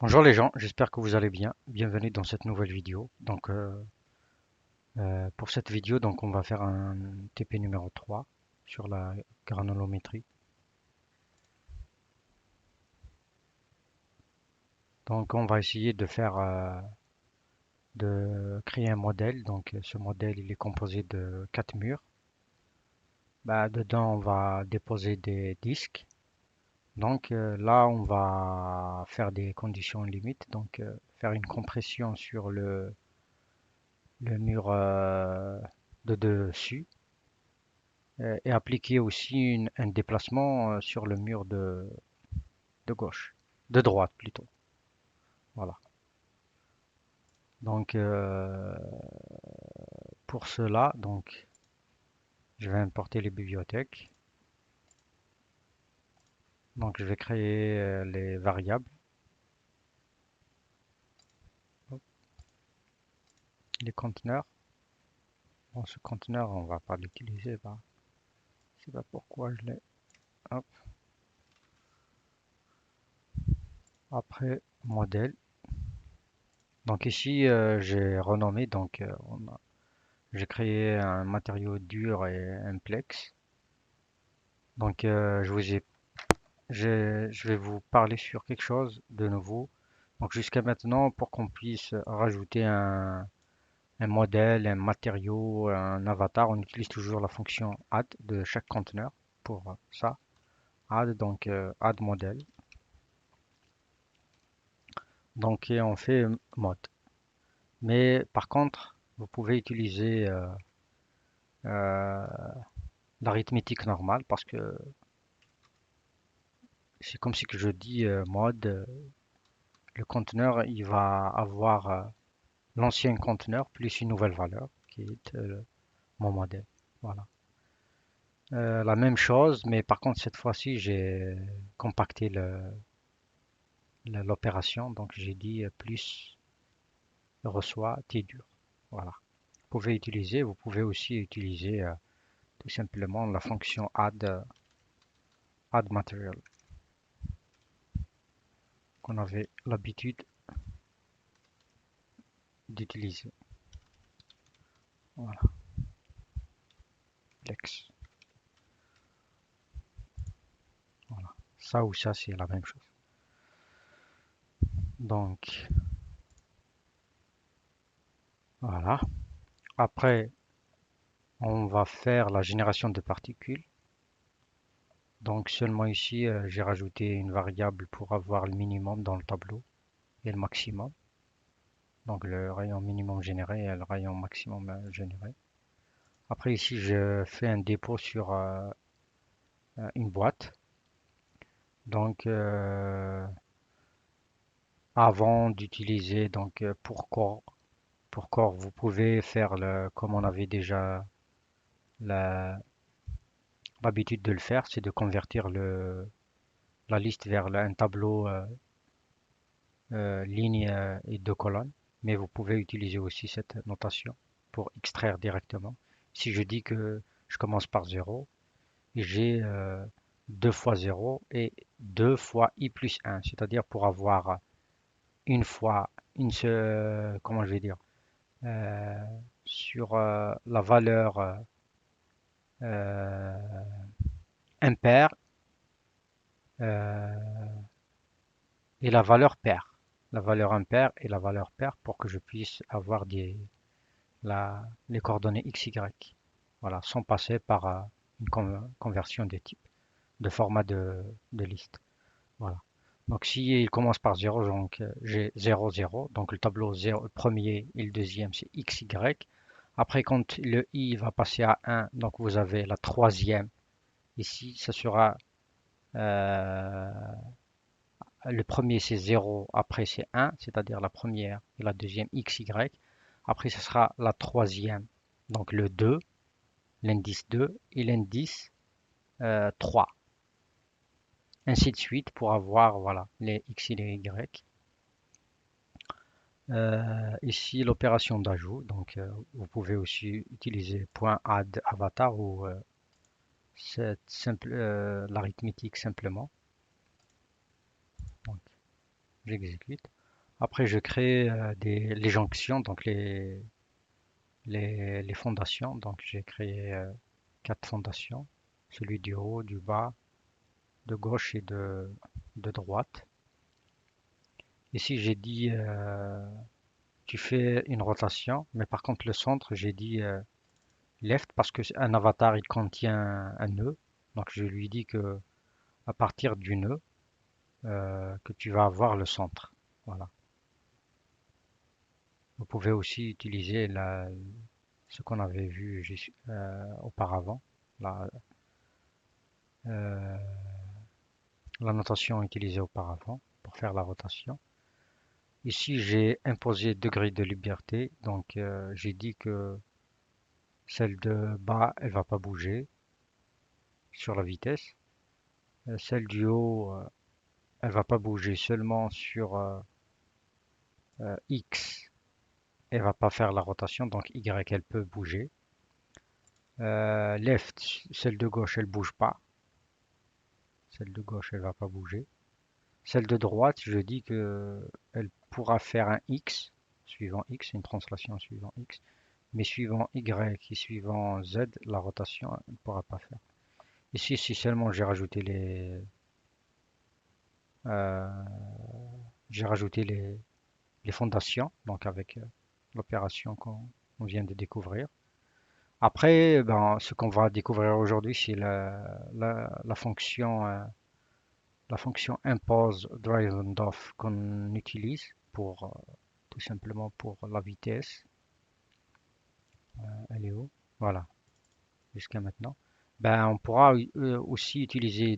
Bonjour les gens, j'espère que vous allez bien. Bienvenue dans cette nouvelle vidéo. Pour cette vidéo, on va faire un TP numéro 3 sur la granulométrie. Donc, on va essayer de créer un modèle. Ce modèle, il est composé de 4 murs. Dedans, on va déposer des disques. Là, on va faire des conditions limites. Faire une compression sur le mur de dessus et appliquer aussi un déplacement sur le mur de gauche, de droite plutôt. Voilà. Donc euh, pour cela, je vais importer les bibliothèques. Donc je vais créer les variables. Hop, les conteneurs. Bon, ce conteneur, on va pas l'utiliser. Je sais pas pourquoi je l'ai. Hop. Après modèle. Donc ici, j'ai renommé. J'ai créé un matériau dur et un plex. Je vous ai je vais vous parler sur quelque chose de nouveau. Donc jusqu'à maintenant, pour qu'on puisse rajouter un modèle, un matériau, un avatar, on utilise toujours la fonction add de chaque conteneur pour ça. Add, add modèle. Et on fait mode. Mais par contre, vous pouvez utiliser euh, l'arithmétique normale parce que c'est comme si que je dis mode, le conteneur il va avoir l'ancien conteneur plus une nouvelle valeur qui est mon modèle. Voilà. La même chose, mais par contre cette fois-ci j'ai compacté l'opération, donc j'ai dit plus reçoit T dur. Voilà. Vous pouvez aussi utiliser tout simplement la fonction add material qu'on avait l'habitude d'utiliser. Voilà, Lex. Voilà. Ça ou ça, c'est la même chose. Donc voilà. Après, on va faire la génération de particules. Donc seulement ici, j'ai rajouté une variable pour avoir le minimum dans le tableau et le maximum. Donc le rayon minimum généré et le rayon maximum généré. Après ici, je fais un dépôt sur une boîte. Donc avant d'utiliser pour core, vous pouvez faire comme on avait déjà la- l'habitude de le faire, c'est de convertir la liste vers un tableau ligne et deux colonnes, mais vous pouvez utiliser aussi cette notation pour extraire directement. Si je dis que je commence par 0, j'ai 2 fois 0 et 2 fois i plus 1, c'est-à-dire pour avoir une fois, comment je vais dire, euh, sur la valeur euh, impair euh, et la valeur paire. La valeur impair et la valeur paire pour que je puisse avoir les coordonnées x, y. Voilà, sans passer par une conversion de type, de format de liste. Voilà. Donc si il commence par 0, j'ai 0, 0. Donc le tableau 0, le premier et le deuxième, c'est x, y. Après, quand le i va passer à 1, donc vous avez la troisième. Ici, ce sera euh, le premier c'est 0, après c'est 1, c'est-à-dire la première et la deuxième x, y. Après, ce sera la troisième, donc le 2, l'indice 2 et l'indice 3. Ainsi de suite pour avoir voilà, les x et les y. Ici, l'opération d'ajout. Vous pouvez aussi utiliser .add avatar ou l'arithmétique simplement. Donc, j'exécute. Après, je crée les jonctions, donc les fondations. Donc, j'ai créé quatre fondations, celui du haut, du bas, de gauche et de droite. Ici, j'ai dit, tu fais une rotation, mais par contre, le centre, j'ai dit left parce que un avatar, il contient un nœud. Donc, je lui dis que à partir du nœud, que tu vas avoir le centre. Voilà. Vous pouvez aussi utiliser ce qu'on avait vu auparavant, la, euh, la notation utilisée auparavant pour faire la rotation. Ici, j'ai imposé degré de liberté, donc j'ai dit que celle de bas, elle va pas bouger sur la vitesse. Celle du haut, elle va pas bouger seulement sur X, elle va pas faire la rotation, donc Y, elle peut bouger. Left, celle de gauche, elle bouge pas. Celle de gauche, elle va pas bouger. Celle de droite, je dis que elle pourra faire un X, suivant X, une translation suivant X, mais suivant Y et suivant Z, la rotation, elle ne pourra pas faire. Ici, si seulement euh, j'ai rajouté les fondations, donc avec l'opération qu'on vient de découvrir. Après, ben, ce qu'on va découvrir aujourd'hui, c'est la fonction impose drive and off qu'on utilise pour tout simplement pour la vitesse. Elle est où? Voilà, jusqu'à maintenant. Ben, on pourra aussi utiliser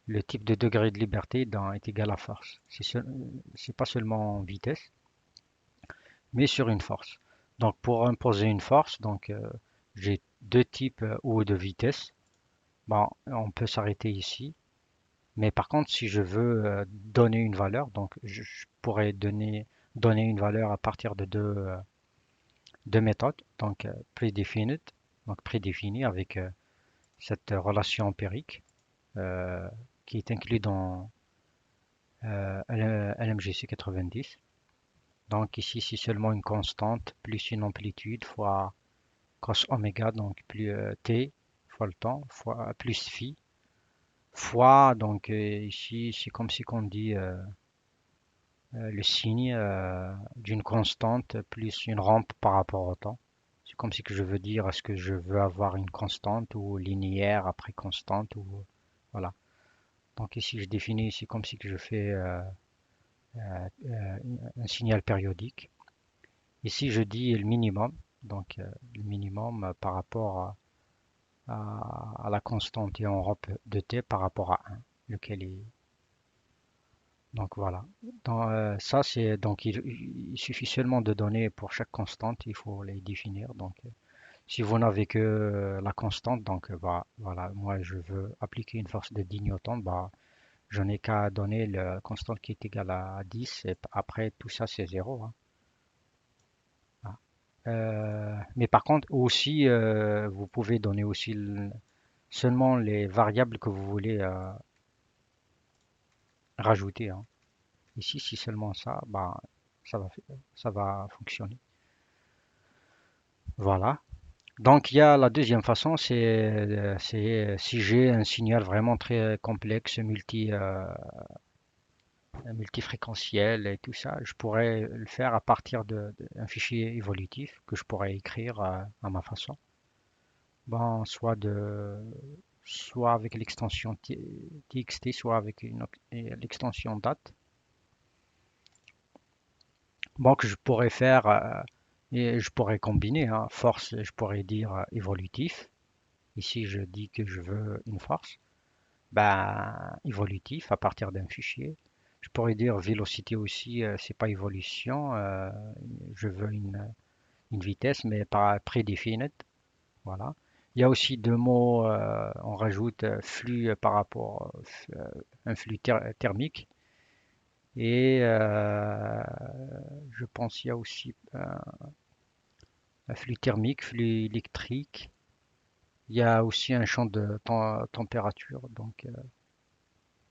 le type de degré de liberté dans est égal à force. C'est pas seulement vitesse, mais sur une force. Donc pour imposer une force, donc j'ai deux types ou de vitesse. Bon, on peut s'arrêter ici. Mais par contre, si je veux donner une valeur, donc je pourrais donner une valeur à partir de deux méthodes, donc predefined, donc prédéfinie avec cette relation empirique euh, qui est inclue dans LMGC 90. Donc ici, c'est seulement une constante plus une amplitude fois cos oméga, donc plus t fois le temps, fois plus phi, fois, donc ici, c'est comme si on dit le signe d'une constante plus une rampe par rapport au temps. C'est comme si que je veux dire est-ce que je veux avoir une constante ou linéaire après constante ou voilà. Donc ici je définis ici comme si que je fais un signal périodique. Ici je dis le minimum, donc le minimum par rapport à la constante et en rampe de t par rapport à 1, lequel est donc voilà. Ça, c'est donc il suffit seulement de donner pour chaque constante, il faut les définir. Donc, si vous n'avez que la constante, donc bah, voilà, moi je veux appliquer une force de 10 newtons, bah, je n'ai qu'à donner la constante qui est égale à 10 et après tout ça c'est zéro, hein. Voilà. Mais par contre aussi, vous pouvez donner aussi seulement les variables que vous voulez rajouter, hein. Ici, si seulement ça, bah, ça va, ça va fonctionner. Voilà. Donc, il y a la deuxième façon, c'est si j'ai un signal vraiment très complexe, multifréquentiel et tout ça, je pourrais le faire à partir d'un fichier évolutif que je pourrais écrire à ma façon. Bon, soit avec l'extension TXT, soit avec l'extension date. Bon, que je pourrais faire et je pourrais combiner, hein, force, je pourrais dire évolutif. Ici, je dis que je veux une force. Ben, évolutif à partir d'un fichier. Je pourrais dire vélocité aussi, c'est pas évolution. Je veux une vitesse, mais pas prédéfinie. Voilà. Il y a aussi deux mots, on rajoute flux par rapport un flux thermique. Et je pense qu'il y a aussi un flux thermique, flux électrique. Il y a aussi un champ de température, donc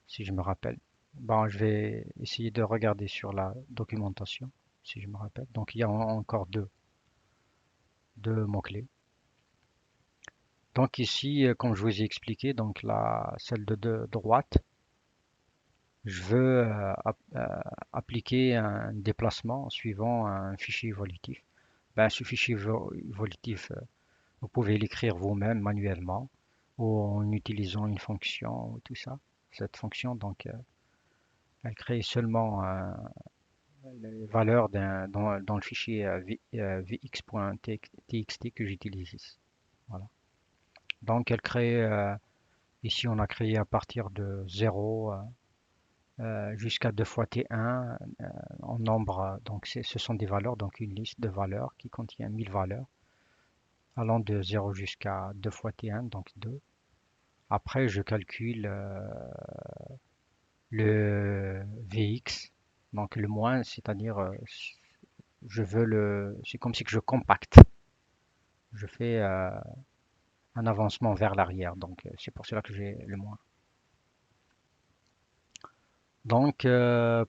si je me rappelle. Bon, je vais essayer de regarder sur la documentation, si je me rappelle. Donc, il y a encore deux mots-clés. Donc ici, comme je vous ai expliqué, donc là, celle de droite, je veux appliquer un déplacement suivant un fichier évolutif. Ben, ce fichier évolutif, vous pouvez l'écrire vous-même manuellement ou en utilisant une fonction ou tout ça. Cette fonction, donc, elle crée seulement les valeurs dans le fichier vx.txt que j'utilise ici. Voilà. Donc, elle crée, ici, on a créé à partir de 0 jusqu'à 2 fois T1 en nombre. Donc, ce sont des valeurs, donc une liste de valeurs qui contient 1000 valeurs allant de 0 jusqu'à 2 fois T1, donc 2. Après, je calcule le Vx, donc le moins, c'est-à-dire c'est comme si que je compacte. Je fais un avancement vers l'arrière, donc c'est pour cela que j'ai le moins. Donc,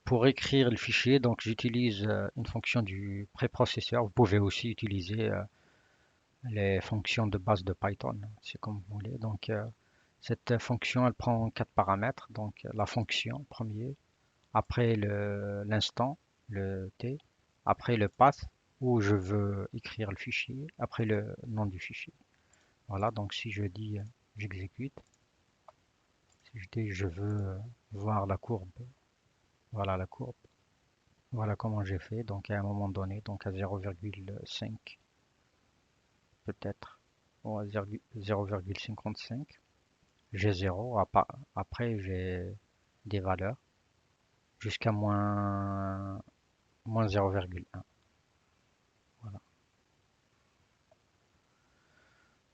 pour écrire le fichier, donc j'utilise une fonction du préprocesseur. Vous pouvez aussi utiliser les fonctions de base de Python, c'est comme vous voulez. Donc, cette fonction, elle prend quatre paramètres. Donc, la fonction premier, après l'instant, le t, après le path où je veux écrire le fichier, après le nom du fichier. Voilà. Donc, si je dis j'exécute, si je dis je veux voir la courbe, voilà la courbe. Voilà comment j'ai fait. Donc à un moment donné, donc à 0,5 peut-être, ou à 0,55, j'ai 0. Après, j'ai des valeurs jusqu'à moins 0,1. Voilà.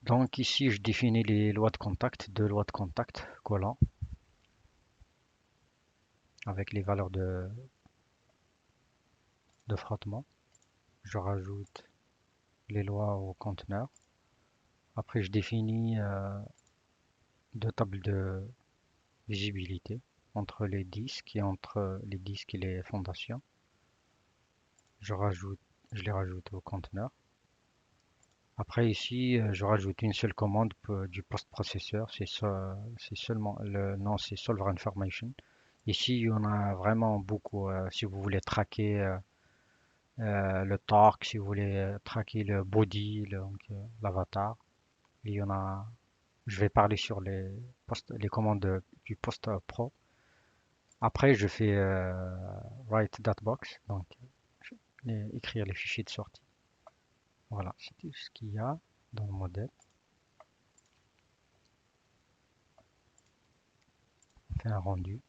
Donc ici, je définis les lois de contact, deux lois de contact collant avec les valeurs de frottement. Je rajoute les lois au conteneur. Après, je définis deux tables de visibilité entre les disques et entre les disques et les fondations. Je rajoute, je les rajoute au conteneur. Après ici, je rajoute une seule commande du post-processeur. C'est seulement le nom, c'est Solver Information. Ici, il y en a vraiment beaucoup. Si vous voulez traquer le torque, si vous voulez traquer le body, donc l'avatar, il y en a. Je vais parler sur les commandes du post-pro. Après, je fais write that box, donc écrire les fichiers de sortie. Voilà, c'est tout ce qu'il y a dans le modèle. On fait un rendu.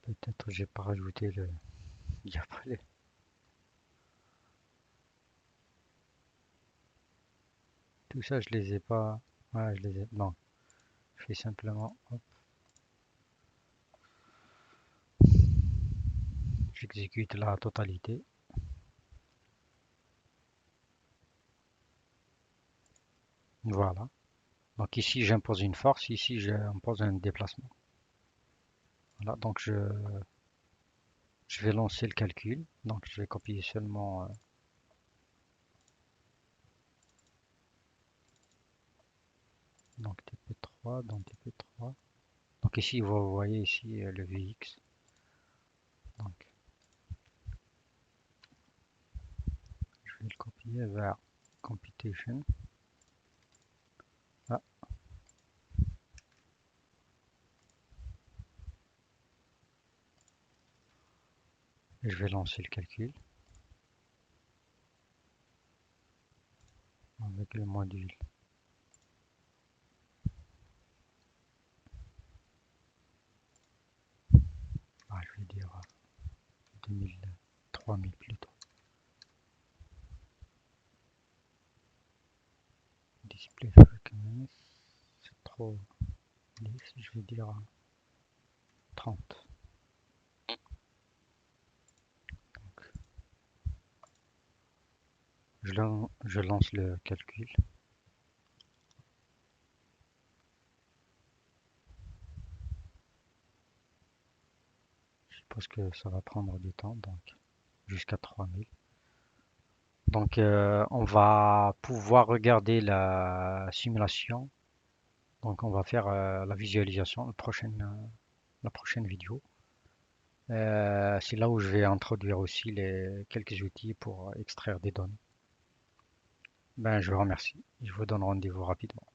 Peut-être j'ai pas rajouté le diapré. Tout ça, je les ai pas. Ouais, je les ai. Non, je fais simplement. Hop, j'exécute la totalité. Voilà. Donc ici, j'impose une force. Ici, j'impose un déplacement. Voilà. Donc je vais lancer le calcul. Donc je vais copier seulement. Donc TP3, dans TP3. Donc ici, vous voyez ici le VX. Donc je vais le copier vers Computation. Ah, et je vais lancer le calcul avec le module. Ah, je vais dire 2000, 3000 plutôt. Display frequency, c'est trop lisse, je vais dire 30. Donc, je lance le calcul. parce que ça va prendre du temps, donc jusqu'à 3000. Donc on va pouvoir regarder la simulation. Donc on va faire la visualisation la prochaine vidéo. C'est là où je vais introduire aussi les quelques outils pour extraire des données. Ben, je vous remercie. Je vous donne rendez-vous rapidement.